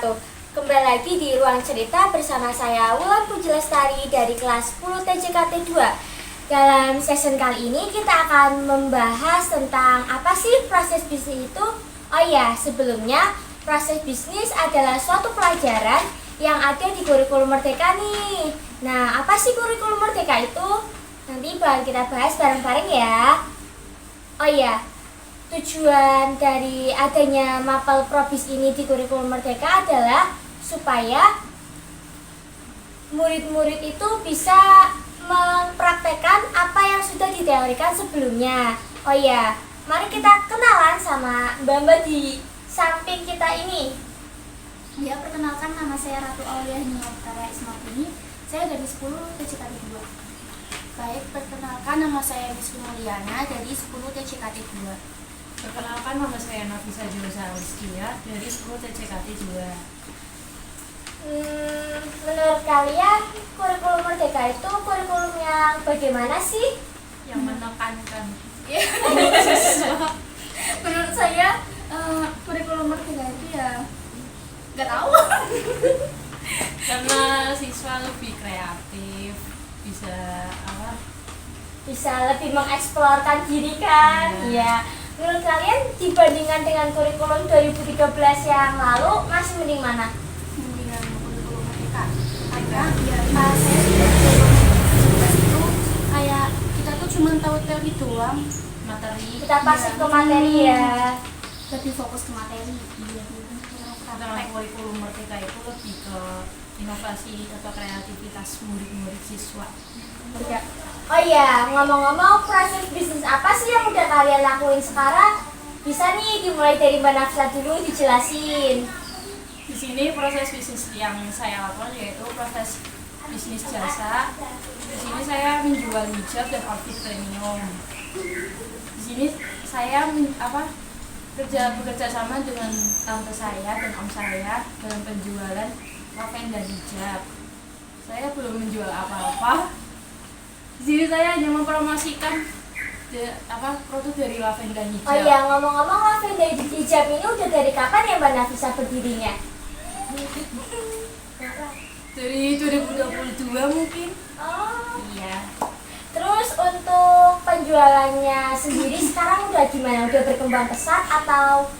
wabarakatuh. Kembali lagi di Ruang Cerita bersama saya Wulan Puji Lestari dari kelas 10 TJKT 2. Dalam session kali ini kita akan membahas tentang apa sih proses bisnis itu. Oh iya, sebelumnya proses bisnis adalah suatu pelajaran yang ada di kurikulum Merdeka nih. Nah, apa sih kurikulum Merdeka itu? Nanti bakal kita bahas bareng-bareng ya. Oh iya, tujuan dari adanya mapel probis ini di kurikulum Merdeka adalah supaya murid-murid itu bisa mempraktekkan apa yang sudah diteorikan sebelumnya. Oh iya, mari kita kenalan sama Mbak-mbak di samping kita ini. Ya, perkenalkan, nama saya Ratu Aulia Utara Ismatini. Saya dari 10 TJKT 2. Baik, perkenalkan, nama saya Rizky Mulyana dari 10 TJKT 2. Perkenalkan, nama saya Nafisa Josa Wiskia dari 10 TJKT 2. Menurut kalian kurikulum Merdeka itu kurikulum yang bagaimana sih? Yang menekankan Menurut saya, kurikulum Merdeka itu ya nggak tahu. karena siswa lebih kreatif, Bisa lebih mengeksplorkan diri kan? Iya. Menurut kalian dibandingkan dengan kurikulum 2013 yang lalu masih mending mana? Mendingan kurikulum Merdeka. Karena ya pas saya sudah coba itu kayak kita tuh cuma tahu teori doang, materi. Kita pasif ke materi ya. Lebih fokus ke materi. iya, Karena kurikulum Merdeka itu lebih ke inovasi atau kreativitas murid-murid siswa. Oh iya, ngomong-ngomong proses bisnis apa sih yang udah kalian lakuin sekarang? Bisa nih dimulai dari Mbak Nafisa dulu dijelasin. Di sini proses bisnis yang saya lakukan yaitu proses bisnis jasa. Di sini saya menjual hijab dan outfit premium. Di sini saya bekerja sama dengan tante saya dan om saya dalam penjualan laven dan hijab. Saya belum menjual apa-apa. Di sini saya hanya mempromosikan produk dari laven dan hijab. Oh iya, ngomong-ngomong laven dan hijab ini udah dari kapan ya Mbak Nafisa berdirinya? Dari 2022 mungkin. Oh. Iya. Terus untuk penjualannya sendiri sekarang udah gimana? Udah berkembang pesat atau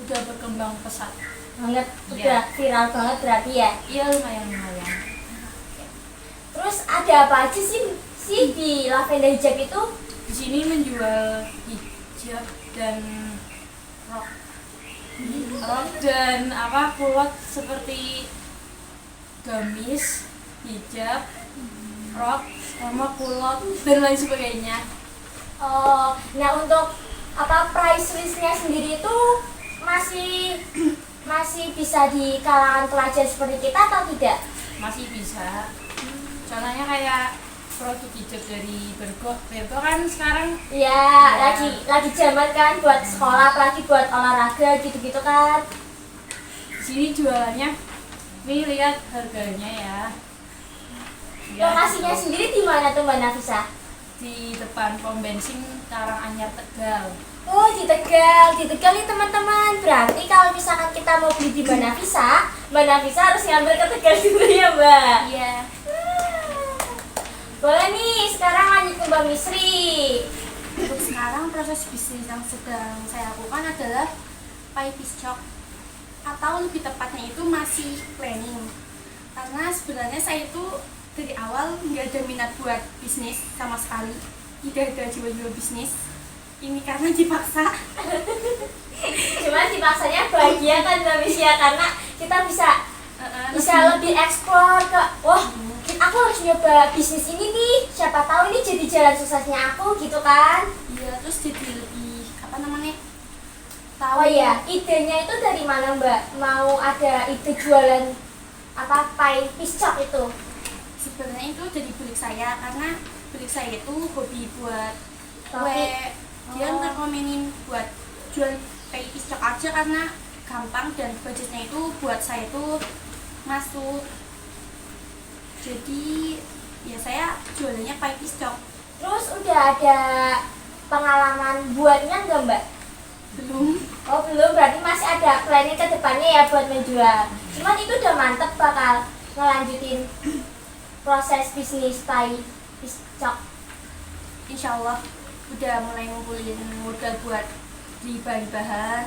Udah berkembang pesat. banget? Iya. Udah viral banget berarti ya? Iya, lumayan. Terus ada apa aja sih di lavender hijab itu? Di sini menjual hijab dan rok dan kulot seperti gamis, hijab, rok, sama kulot dan lain sebagainya. Oh, nah untuk price listnya sendiri itu masih bisa di kalangan pelajar seperti kita atau tidak? Masih bisa. Contohnya kayak produk hijab dari Bergo kan sekarang Ya, lagi zaman kan buat sekolah, apalagi buat olahraga gitu-gitu kan. di sini jualannya. Nih lihat harganya ya. Lokasinya sendiri di mana tuh Mbak Nafisa? Di depan pom bensin Karanganyar Tegal. Oh, di Tegal nih teman-teman. Berarti kalau misalkan kita mau beli di Mbak Nafisa harus ngambil ke Tegal dulu ya Mbak. iya. Boleh nih, sekarang lanjut ke Mbak Misri. Untuk sekarang proses bisnis yang sedang saya lakukan adalah pie piscok, atau lebih tepatnya itu masih planning. Karena sebenarnya saya itu dari awal nggak ada minat buat bisnis sama sekali, tidak ada jiwa-jiwa bisnis. Ini karena dipaksa. Cuman dipaksanya bahagia kan Mbak Misri ya, karena kita bisa lebih eksplor ke aku harus nyoba bisnis ini nih, siapa tahu ini jadi jalan suksesnya aku gitu kan. Iya, terus jadi lebih tahu. Oh iya, idenya itu dari mana Mbak? Mau ada ide jualan pie piscok itu? Sebenarnya itu dari bulik saya, karena bulik saya itu hobi buat Tapi- kue. Dia Oh. rekomenin buat jual pie piscok aja karena gampang dan budgetnya itu buat saya itu masuk. Jadi ya saya jualannya pie piscok. Terus udah ada pengalaman buatnya nggak Mbak? Belum. Oh belum, berarti masih ada planning ke depannya ya buat menjual. Cuman itu udah mantep bakal ngelanjutin proses bisnis Thai Piscok. Insya Allah udah mulai ngumpulin modal buat beli bahan-bahan,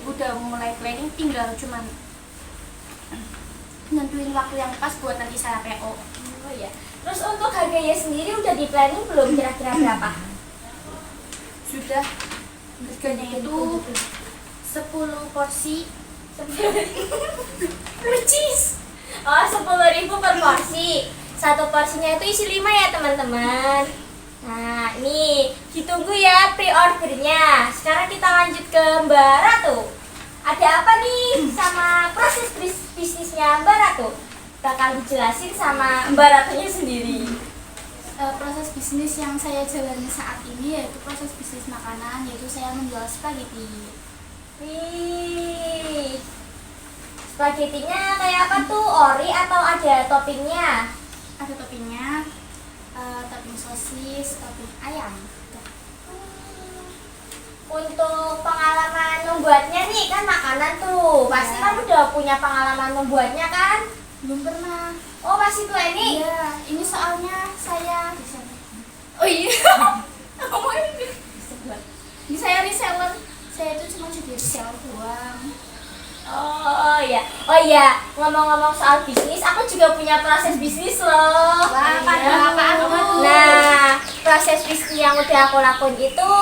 udah mulai planning, tinggal cuman nentuin waktu yang pas buat nanti saya PO. Oh ya. Terus untuk harganya sendiri udah di planning belum kira-kira berapa? Sudah, harganya itu 10 porsi. Percis. Oh, 10.000 per porsi. Satu porsinya itu isi 5 ya teman-teman. Nah, nih ditunggu ya pre-ordernya. Sekarang kita lanjut ke Mbak Ratu. Ada apa nih sama proses bisnisnya Mbak Ratu? Bakal dijelasin sama Mbak Ratunya sendiri. Proses bisnis yang saya jalani saat ini yaitu proses bisnis makanan, yaitu saya menjual spaghetti. Wih, spagettinya kayak apa tuh? Ori atau ada toppingnya? Ada toppingnya, topping sosis, topping ayam. Untuk pengalaman membuatnya nih, kan makanan tuh pasti kan udah punya pengalaman membuatnya kan? Belum pernah. Oh, masih planning? Iya, ini soalnya saya Oh iya. ini saya reseller. Saya itu cuma jadi reseller doang. Oh iya, ngomong-ngomong soal bisnis, aku juga punya proses bisnis loh. Wah, apaan tuh? Nah, proses bisnis yang udah aku lakuin itu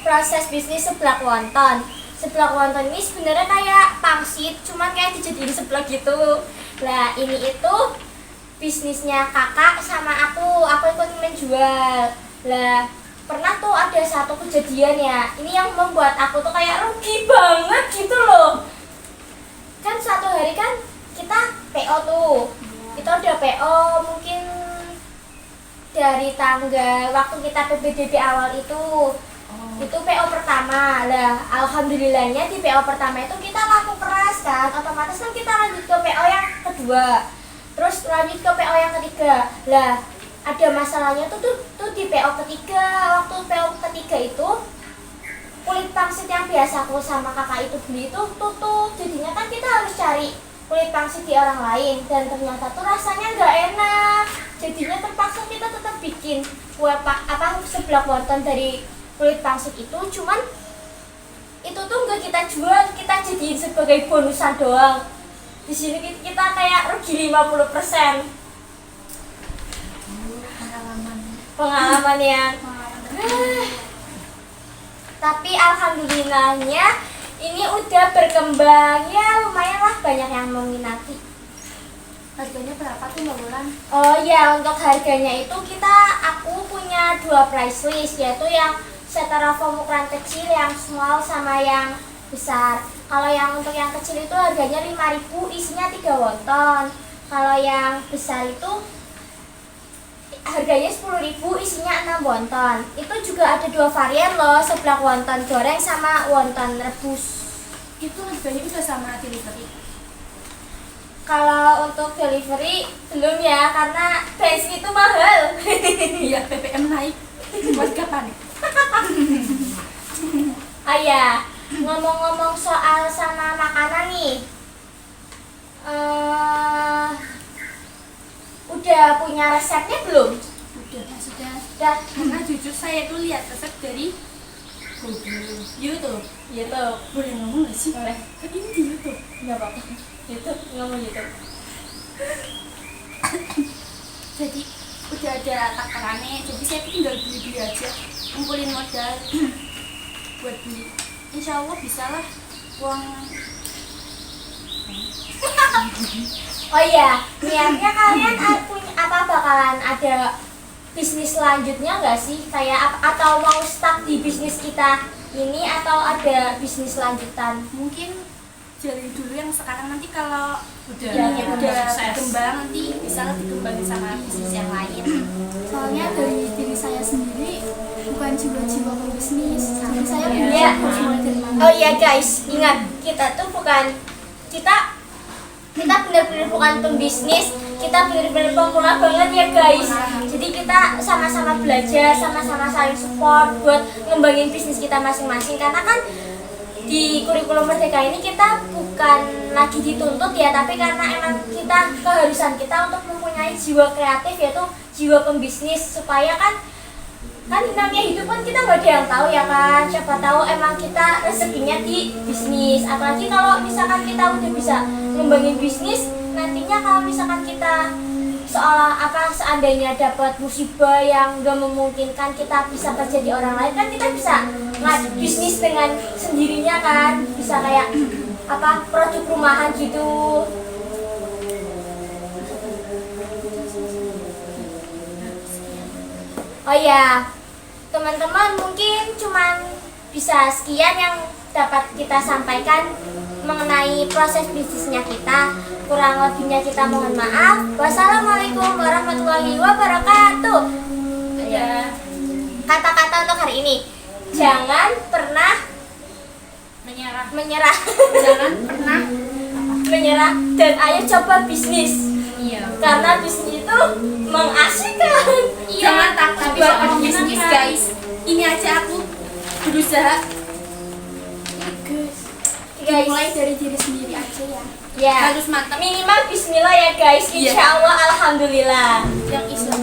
proses bisnis seblak wonton. Seblak wonton ini sebenarnya kayak pangsit, cuman kayak dijadiin seblak gitu. Nah, ini itu bisnisnya kakak sama aku ikut menjual. Lah, pernah tuh ada satu kejadian ya, ini yang membuat aku tuh kayak rugi banget gitu loh. Kan suatu hari kan kita PO tuh, kita udah PO mungkin dari tanggal waktu kita PPDB awal itu PO pertama lah. Alhamdulillahnya di PO pertama itu kita laku keras kan, otomatis kan kita lanjut ke PO yang kedua, terus lanjut ke PO yang ketiga. Lah ada masalahnya tuh di PO ketiga. Waktu PO ketiga itu kulit pangsit yang biasa aku sama kakak itu beli itu tutup, jadinya kan kita harus cari kulit pangsit di orang lain, dan ternyata tuh rasanya nggak enak. Jadinya terpaksa kita tetap bikin kue seblak wonton dari kulit pangsit itu, cuman itu tuh nggak kita jual, kita jadiin sebagai bonusan doang. Di sini kita kayak rugi 50%. Pengalaman yang tapi alhamdulillahnya ini udah berkembang ya, lumayan lah, banyak yang meminati. Harganya berapa tuh Mbak Wulan? Oh ya, untuk harganya itu aku punya 2 price list, yaitu yang styrofoam ukuran kecil, yang small sama yang besar. Kalau yang untuk yang kecil itu harganya 5.000, isinya 3 wonton. Kalau yang besar itu harganya 10.000, isinya 6 wonton. Itu juga ada 2 varian loh, seblak wonton goreng sama wonton rebus. Itu harganya udah sama delivery? Kalau untuk delivery belum ya, karena bensin itu mahal. Iya, BBM naik. Warga panik. Ayah, ngomong-ngomong soal sama makanan nih, udah punya resepnya belum? Sudah. Udah. Karena jujur saya tuh lihat resep dari Google, YouTube. Boleh ngomong nggak sih? Boleh. Kan ini di YouTube. Nggak apa-apa. YouTube, ngomong YouTube. Jadi udah ada takarannya. Jadi saya tinggal beli aja, kumpulin modal buat beli. Insya Allah bisa lah uang. Oh iya, niatnya kalian bakalan ada bisnis selanjutnya nggak sih? Kayak atau mau stuck di bisnis kita ini, atau ada bisnis lanjutan? Mungkin jalin dulu yang sekarang, nanti kalau udah udah berkembang nanti bisa lebih dikembangin sama bisnis yang lain. Soalnya dari diri saya sendiri bukan jiwa-jiwa pebisnis. Jadi saya Iya. harus mulai dari mana. Oh iya guys, ingat kita tuh bukan kita benar-benar bukan pembisnis, kita benar-benar pemula banget ya guys. Jadi kita sama-sama belajar, sama-sama saling support buat ngembangin bisnis kita masing-masing, karena kan di kurikulum Merdeka ini kita bukan lagi dituntut ya, tapi karena emang kita keharusan kita untuk mempunyai jiwa kreatif, yaitu jiwa pembisnis, supaya kan namanya hidup kan kita nggak ada yang tahu ya kan, siapa tahu emang kita rezekinya di bisnis. Apalagi kalau misalkan kita udah bisa ngembangin bisnis, nantinya kalau misalkan kita seandainya dapat musibah yang gak memungkinkan kita bisa kerja di orang lain, kan kita bisa bisnis dengan sendirinya kan, bisa kayak produk rumahan gitu. Oh ya, teman-teman, mungkin cuman bisa sekian yang dapat kita sampaikan mengenai proses bisnisnya kita. Kurang lebihnya kita mohon maaf. Wassalamualaikum warahmatullahi wabarakatuh. Ya. Kata-kata untuk hari ini, jangan pernah menyerah Jangan pernah menyerah, dan ayo coba bisnis, Iya. karena bisnis itu mengasihkan. Jangan takut tapi soal sangat bisnis menyenangkan. guys. Ini aja aku berusaha Guys, Mulai dari diri sendiri aja ya. ya harus mantap. minimal bismillah ya guys, Iya. insya Allah, alhamdulillah. Yang Islam